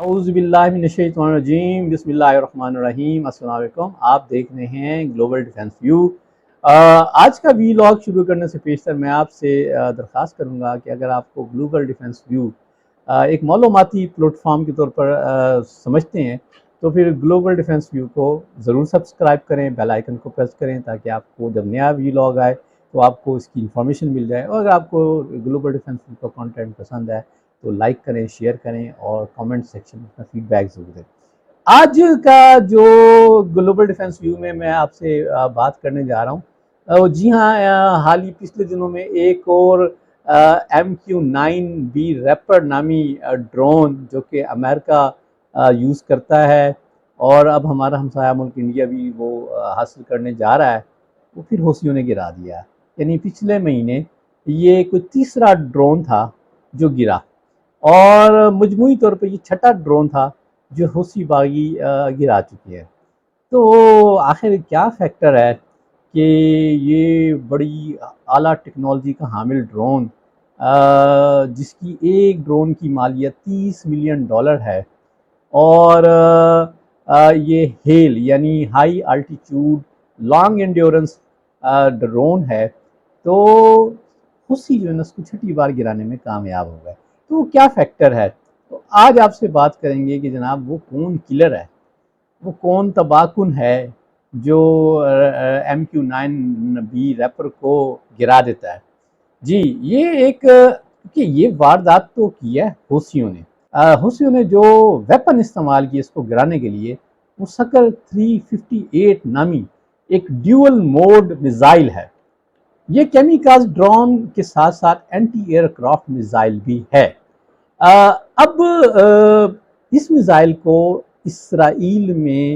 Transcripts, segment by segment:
اعوذ باللہ من الشیطان الرجیم، بسم اللہ الرحمن الرحیم۔ السلام علیکم، آپ دیکھ رہے ہیں گلوبل ڈیفنس ویو۔ آج کا ویلاگ شروع کرنے سے پیشتر میں آپ سے درخواست کروں گا کہ اگر آپ کو گلوبل ڈیفنس ویو ایک معلوماتی پلیٹ فارم کے طور پر سمجھتے ہیں تو پھر گلوبل ڈیفنس ویو کو ضرور سبسکرائب کریں، بیل آئیکن کو پریس کریں تاکہ آپ کو جب نیا ویلاگ آئے تو آپ کو اس کی انفارمیشن مل جائے۔ اور اگر آپ کو گلوبل ڈیفنس ویو کا کانٹینٹ پسند ہے تو لائک کریں، شیئر کریں اور کامنٹ سیکشن میں اپنا فیڈ بیک ضرور دیں۔ آج کا جو گلوبل ڈیفنس ویو میں آپ سے بات کرنے جا رہا ہوں، جی ہاں، حال ہی پچھلے دنوں میں ایک اور MQ-9B ریپر نامی ڈرون جو کہ امریکہ یوز کرتا ہے اور اب ہمارا ہمسایہ ملک انڈیا بھی وہ حاصل کرنے جا رہا ہے، وہ پھر حوثیوں نے گرا دیا۔ یعنی پچھلے مہینے یہ کوئی تیسرا ڈرون تھا جو گرا، اور مجموعی طور پہ یہ چھٹا ڈرون تھا جو حوثی باغی گرا چکے ہیں۔ تو آخر کیا فیکٹر ہے کہ یہ بڑی اعلیٰ ٹیکنالوجی کا حامل ڈرون جس کی ایک ڈرون کی مالیت $30 ملین ہے، اور یہ ہیل یعنی high altitude long endurance drone ہے، تو حوثی جو ہے نا اس کو چھٹی بار گرانے میں کامیاب ہو گئے۔ تو وہ کیا فیکٹر ہے؟ تو آج آپ سے بات کریں گے کہ جناب وہ کون کلر ہے، وہ کون تباہ کن ہے جو MQ-9B ریپر کو گرا دیتا ہے۔ جی یہ کہ یہ واردات تو کی ہے حوثیوں نے جو ویپن استعمال کی اس کو گرانے کے لیے، وہ سکر 358 نامی ایک ڈیول موڈ میزائل ہے۔ یہ کیمیکاز ڈرون کے ساتھ ساتھ اینٹی ایئر کرافٹ میزائل بھی ہے۔ اب اس میزائل کو اسرائیل میں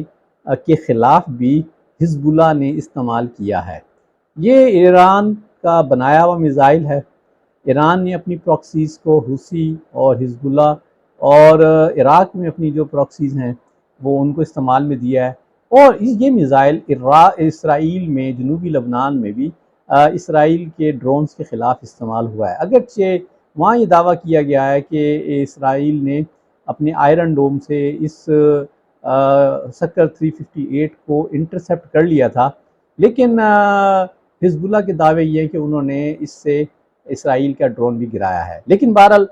کے خلاف بھی حزب اللہ نے استعمال کیا ہے۔ یہ ایران کا بنایا ہوا میزائل ہے۔ ایران نے اپنی پراکسیز کو حوثی اور حزب اللہ اور عراق میں اپنی جو پراکسیز ہیں وہ ان کو استعمال میں دیا ہے، اور یہ میزائل اسرائیل میں جنوبی لبنان میں بھی اسرائیل کے ڈرونز کے خلاف استعمال ہوا ہے۔ اگرچہ وہاں یہ دعویٰ کیا گیا ہے کہ اسرائیل نے اپنے آئرن ڈوم سے اس سکر 358 کو انٹرسیپٹ کر لیا تھا، لیکن حزب اللہ کے دعوے یہ ہیں کہ انہوں نے اس سے اسرائیل کا ڈرون بھی گرایا ہے۔ لیکن بہرحال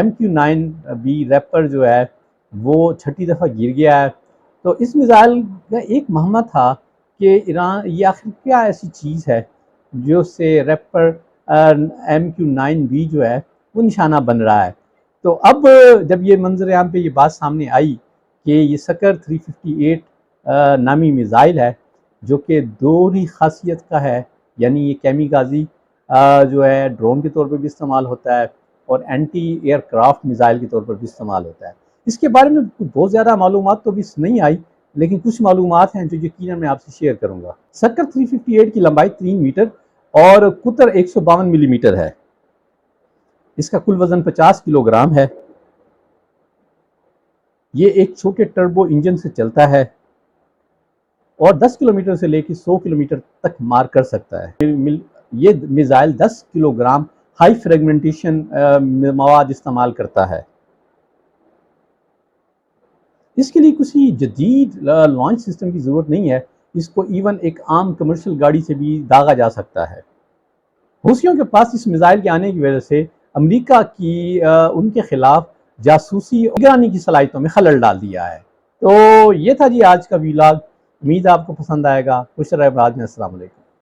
MQ-9B ریپر جو ہے وہ چھٹی دفعہ گر گیا ہے۔ تو اس میزائل کا ایک مہمہ تھا کہ ایران یہ آخر کیا ایسی چیز ہے جو سے ریپر MQ-9B جو ہے وہ نشانہ بن رہا ہے۔ تو اب جب یہ منظر عام پہ یہ بات سامنے آئی کہ یہ سکر 358 نامی میزائل ہے جو کہ دوہری خاصیت کا ہے، یعنی یہ کیمیکازی جو ہے ڈرون کے طور پر بھی استعمال ہوتا ہے اور اینٹی ایئر کرافٹ میزائل کے طور پر بھی استعمال ہوتا ہے۔ اس کے بارے میں بہت زیادہ معلومات تو بھی نہیں آئی، لیکن کچھ معلومات ہیں جو یقیناً میں آپ سے شیئر کروں گا۔ سکر 358 کی لمبائی 3 میٹر اور قطر 152 ملی میٹر ہے۔ اس کا کل وزن 50 کلو گرام ہے۔ یہ ایک چھوٹے ٹربو انجن سے چلتا ہے اور 10 کلومیٹر سے لے کے 100 کلومیٹر تک مار کر سکتا ہے۔ یہ missile 10 kilo gram high fragmentation مواد استعمال کرتا ہے۔ اس کے لیے کسی جدید لانچ سسٹم کی ضرورت نہیں ہے، اس کو ایون ایک عام کمرشل گاڑی سے بھی داغا جا سکتا ہے۔ حوثیوں کے پاس اس میزائل کے آنے کی وجہ سے امریکہ کی ان کے خلاف جاسوسی اور نگرانی کی صلاحیتوں میں خلل ڈال دیا ہے۔ تو یہ تھا جی آج کا ویلاگ، امید آپ کو پسند آئے گا۔ خوش رہے بعد میں، السلام علیکم۔